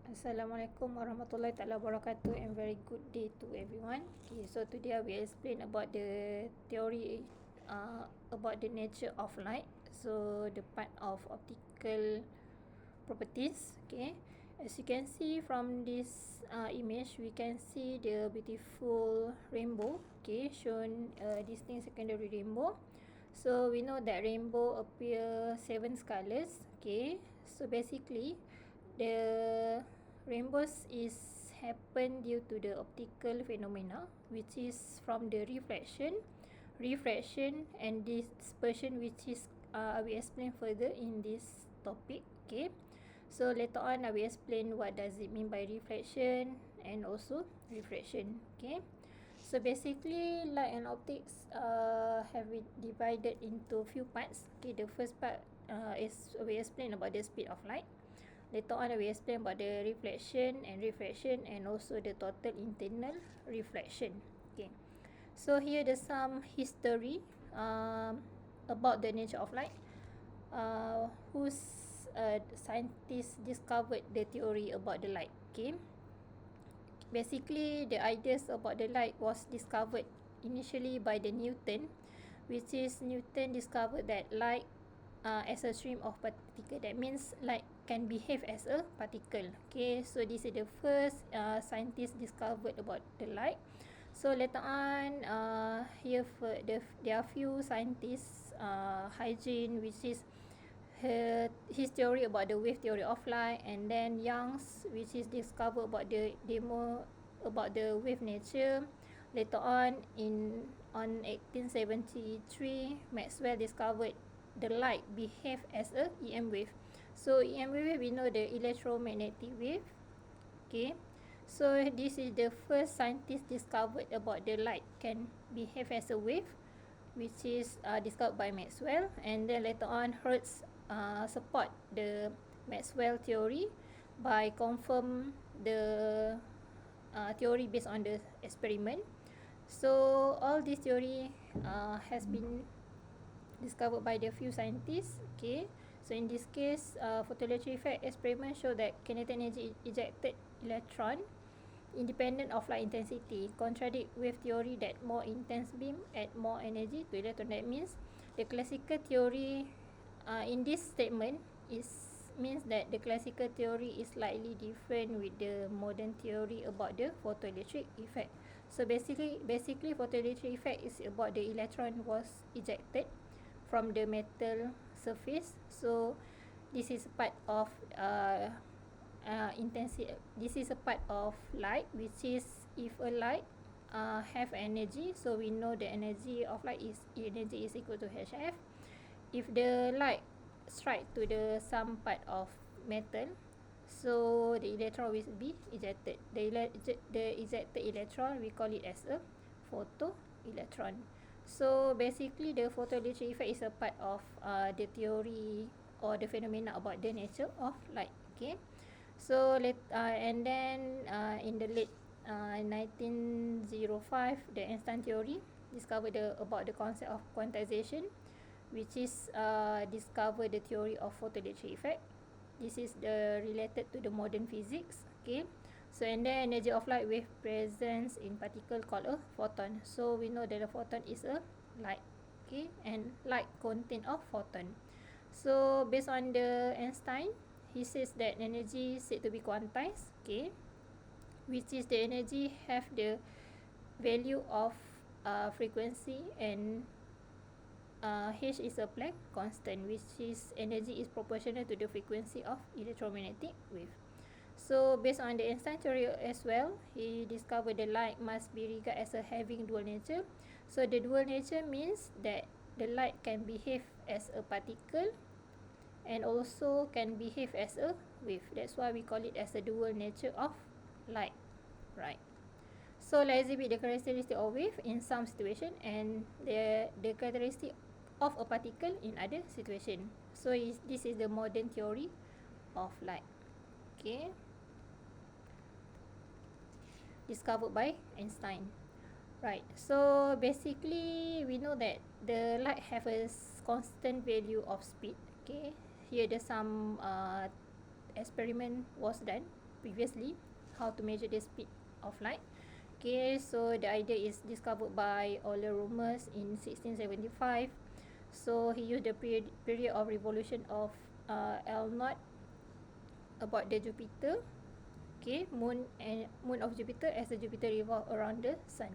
Assalamualaikum warahmatullahi taala wabarakatuh and very good day to everyone. Okay, so today I will explain about the theory about the nature of light. So the part of optical properties. Okay, as you can see from this image, we can see the beautiful rainbow. Okay, shown distinct secondary rainbow. So we know that rainbow appear 7 colors. Okay, so basically the rainbows is happen due to the optical phenomena, which is from the refraction and dispersion, which is I will explain further in this topic. Okay, so later on I will explain what does it mean by reflection and also refraction. Okay, so basically light and optics have been divided into few parts. Okay, the first part is we explain about the speed of light. Later on I will explain about the reflection and refraction and also the total internal reflection. Okay, so here there's some history about the nature of light. Whose scientists discovered the theory about the light. Okay, basically the ideas about the light was discovered initially by the Newton, which is Newton discovered that light as a stream of particle. That means light can behave as a particle. Okay, so this is the first scientist discovered about the light. So later on, there are few scientists, Huygens, which is his theory about the wave theory of light, and then Young's, which is discovered about the demo about the wave nature. Later on 1873, Maxwell discovered the light behave as a EM wave. So EM wave, we know the electromagnetic wave. Okay, so this is the first scientist discovered about the light can behave as a wave, which is discovered by Maxwell. And then later on, Hertz support the Maxwell theory by confirm the theory based on the experiment. So all this theory has been discovered by the few scientists. Okay, so in this case, photoelectric effect experiment show that kinetic energy ejected electron independent of light intensity, contradict wave theory that more intense beam add more energy to electron. That means the classical theory in this statement means that the classical theory is slightly different with the modern theory about the photoelectric effect. So basically photoelectric effect is about the electron was ejected from the metal surface. So this is part of intensity. This is a part of light, which is if a light have energy, so we know the energy of light is equal to hf. If the light strike to the some part of metal, so the electron will be ejected. The ejected electron, we call it as a photoelectron. So basically the photoelectric effect is a part of the theory or the phenomena about the nature of light. Okay, so and then in the late 1905, the Einstein theory discovered about the concept of quantization, which is discover the theory of photoelectric effect. This is related to the modern physics. Okay, so and then energy of light wave presence in particle called a photon. So we know that a photon is a light. Okay, and light contain of photon. So based on the Einstein, he says that energy said to be quantized. Okay, which is the energy have the value of frequency, and H is a Planck constant, which is energy is proportional to the frequency of electromagnetic wave. So based on the Einstein theory as well, he discovered the light must be regarded as a having dual nature. So the dual nature means that the light can behave as a particle and also can behave as a wave. That's why we call it as a dual nature of light. Right. So let's exhibit the characteristic of wave in some situation and the characteristic of a particle in other situation. So this is the modern theory of light. Okay, discovered by Einstein. Right, so basically we know that the light have a constant value of speed. Okay, here there's some experiment was done previously, how to measure the speed of light. Okay, so the idea is discovered by Euler Roemus in 1675. So he used the period of revolution of L0 about the Jupiter, okay, moon of Jupiter, as the Jupiter revolve around the sun.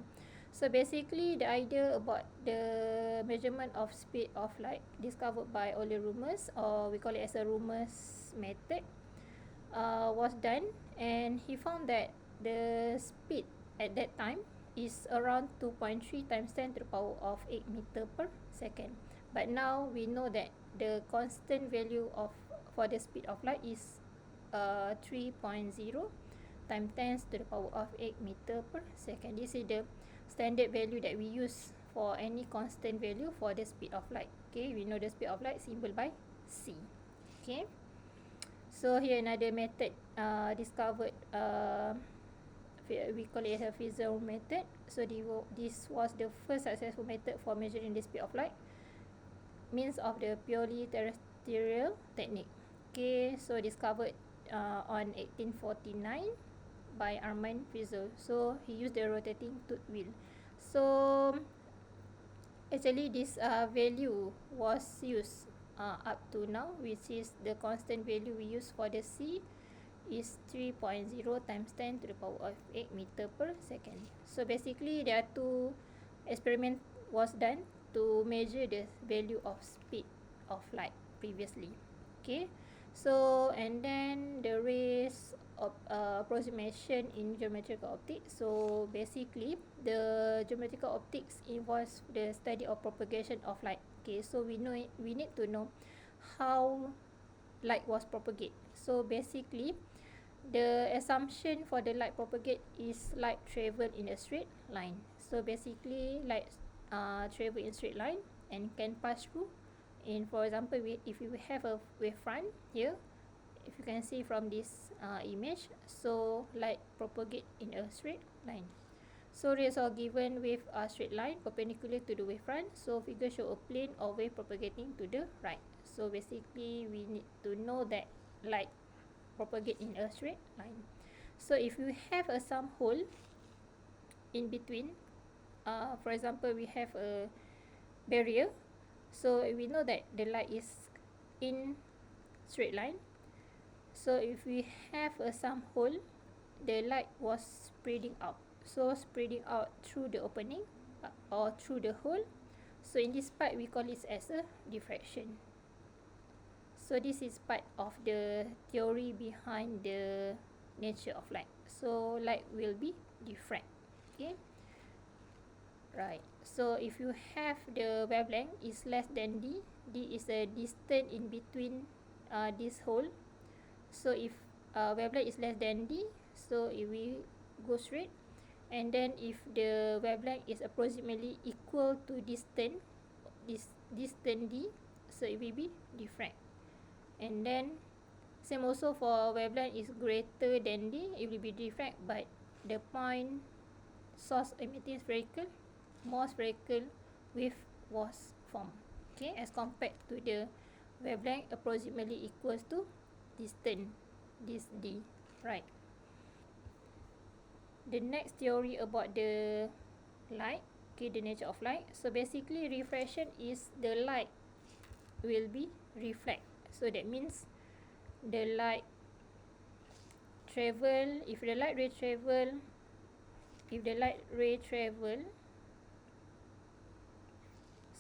So basically the idea about the measurement of speed of light discovered by Euler Roemus, or we call it as a Roemus method, was done, and he found that the speed at that time is around 2.3 times 10 to the power of 8 meter per second. But now we know that the constant value of for the speed of light is 3.0 times 10 to the power of 8 meter per second. This is the standard value that we use for any constant value for the speed of light. Okay, we know the speed of light symbol by c. Okay, so here another method discovered, we call it a Fizeau method. So this was the first successful method for measuring the speed of light, means of the purely terrestrial technique. Okay, so discovered on 1849 by Armand Fizeau. So he used the rotating tooth wheel. So actually this value was used up to now, which is the constant value we use for the C is 3.0 times 10 to the power of 8 meter per second. So basically there are two experiments was done to measure the value of speed of light previously. Okay, so and then the rays of approximation in geometrical optics. So basically the geometrical optics involves the study of propagation of light. Okay, so we need to know how light was propagated. So basically the assumption for the light propagate is light travel in a straight line. So basically light travel in straight line and can pass through. In, for example, if you have a wavefront here, if you can see from this image, so light propagate in a straight line. So rays are given with a straight line perpendicular to the wavefront. So figure show a plane or wave propagating to the right. So basically we need to know that light propagate in a straight line. So if you have some hole in between, for example, we have a barrier, so we know that the light is in straight line. So if we have some hole, the light was spreading out. So spreading out through the opening or through the hole. So in this part we call it as a diffraction. So this is part of the theory behind the nature of light. So light will be diffract. Okay, right. So if you have the wavelength is less than d, d is the distance in between this hole. So if wavelength is less than d, so it will go straight. And then if the wavelength is approximately equal to distance d, so it will be diffract. And then same also for wavelength is greater than d, it will be diffract, but the point source emitting spherical, more spherical wave was formed. Okay, as compared to the wavelength approximately equals to distance, this d, right. The next theory about the light, okay, the nature of light. So basically refraction is the light will be reflect. So that means the light travel, if the light ray travel,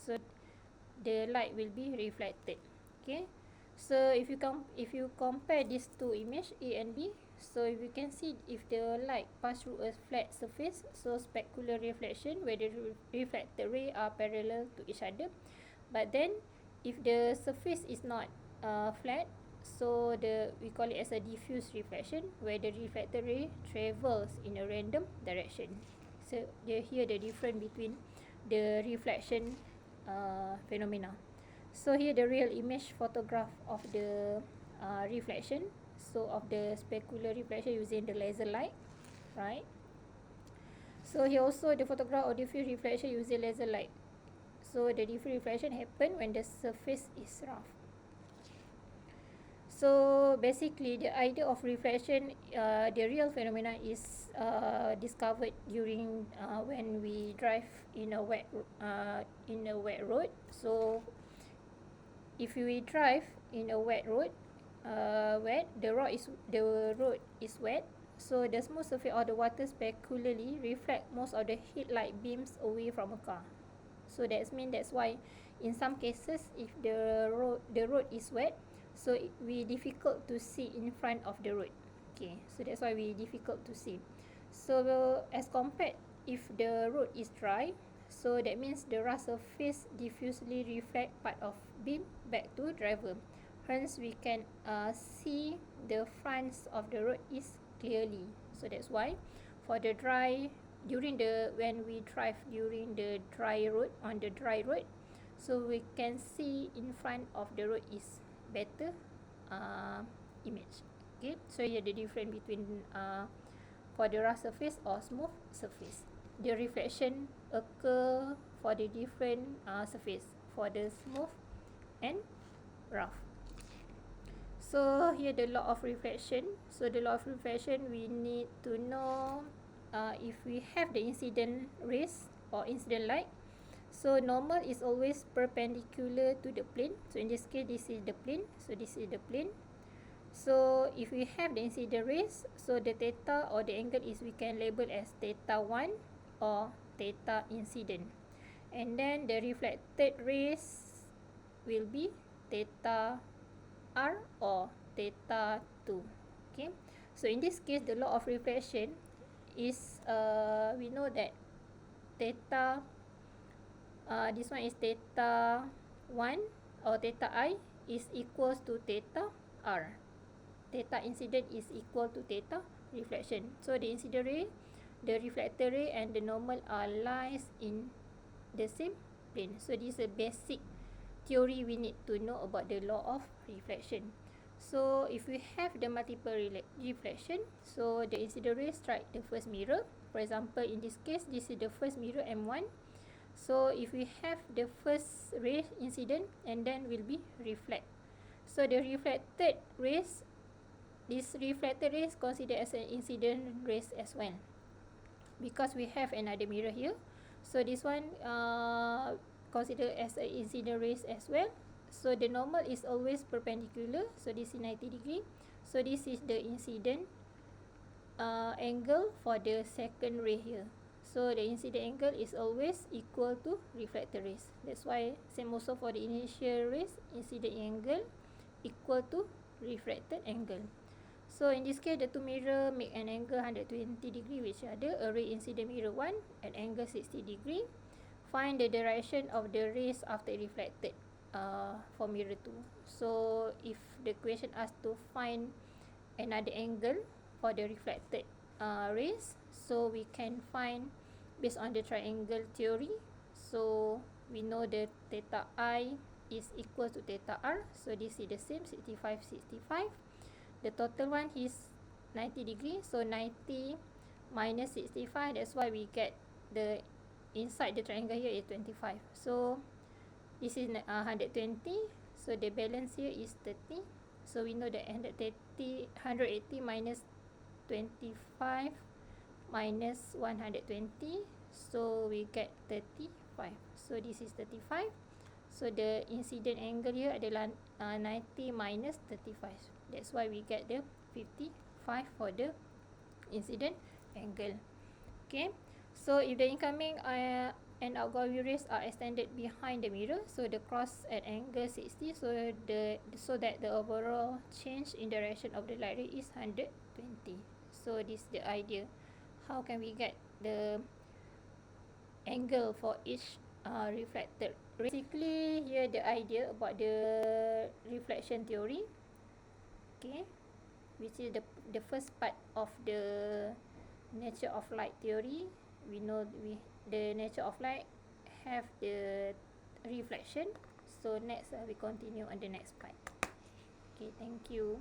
so the light will be reflected. Okay, so if you compare these two images A and B, so if you can see, if the light pass through a flat surface, so specular reflection, where the reflected ray are parallel to each other. But then if the surface is not flat, so we call it as a diffuse reflection, where the reflected ray travels in a random direction. So here the difference between the reflection phenomena. So here the real image photograph of the reflection, so of the specular reflection using the laser light, right. So here also the photograph of diffuse reflection using laser light. So the diffuse reflection happen when the surface is rough. So basically, the idea of reflection, the real phenomena is discovered during when we drive in a wet road. So if we drive in a wet road, the road is wet. So the smooth surface of the water specularly reflect most of the headlight beams away from a car. So that's why in some cases, if the road is wet, so we difficult to see in front of the road. Okay, so that's why we difficult to see. So as compared if the road is dry, so that means the rough surface diffusely reflect part of beam back to driver. Hence we can see the fronts of the road is clearly. So that's why for the dry, when we drive during the dry road, on the dry road, so we can see in front of the road is better image. Okay, so here the difference between for the rough surface or smooth surface. The reflection occur for the different surface, for the smooth and rough. So here the law of reflection. So the law of reflection, we need to know if we have the incident rays or incident light. So normal is always perpendicular to the plane. So in this case, this is the plane. So this is the plane. So if we have the incident rays, so the theta or the angle is we can label as theta 1 or theta incident. And then the reflected rays will be theta r or theta 2. Okay, so in this case, the law of reflection is we know that theta this one is theta 1 or theta I is equals to theta r. Theta incident is equal to theta reflection. So the incident ray, the reflected ray and the normal are lies in the same plane. So this is a basic theory we need to know about the law of reflection. So if we have the multiple reflection, so the incident ray strike the first mirror. For example, in this case, this is the first mirror M1. So if we have the first ray incident, and then will be reflect. So the reflected rays, this reflected rays considered as an incident rays as well, because we have another mirror here. So this one considered as an incident rays as well. So the normal is always perpendicular. So this is 90 degree. So this is the incident angle for the second ray here. So the incident angle is always equal to reflected rays. That's why same also for the initial rays, incident angle equal to refracted angle. So in this case, the two mirror make an angle 120 degree with each other. A ray incident mirror 1 at angle 60 degree. Find the direction of the rays after reflected for mirror 2. So if the question asks to find another angle for the reflected rays, so we can find based on the triangle theory. So we know the theta I is equal to theta r. So this is the same, 65, 65. The total one is 90 degree. So 90 minus 65, that's why we get the inside the triangle here is 25. So this is 120. So the balance here is 30. So we know that 180 minus 25 minus 120. So we get 35. So this is 35. So the incident angle here adalah 90 minus 35. That's why we get the 55 for the incident angle. Okay. So if the incoming and outgoing rays are extended behind the mirror, so the cross at angle 60, so that the overall change in direction of the light ray is 120. So this is the idea. How can we get the angle for each reflected ray? Basically, here the idea about the reflection theory. Okay, which is the first part of the nature of light theory. We know the nature of light have the reflection. So next we continue on the next part. Okay, thank you.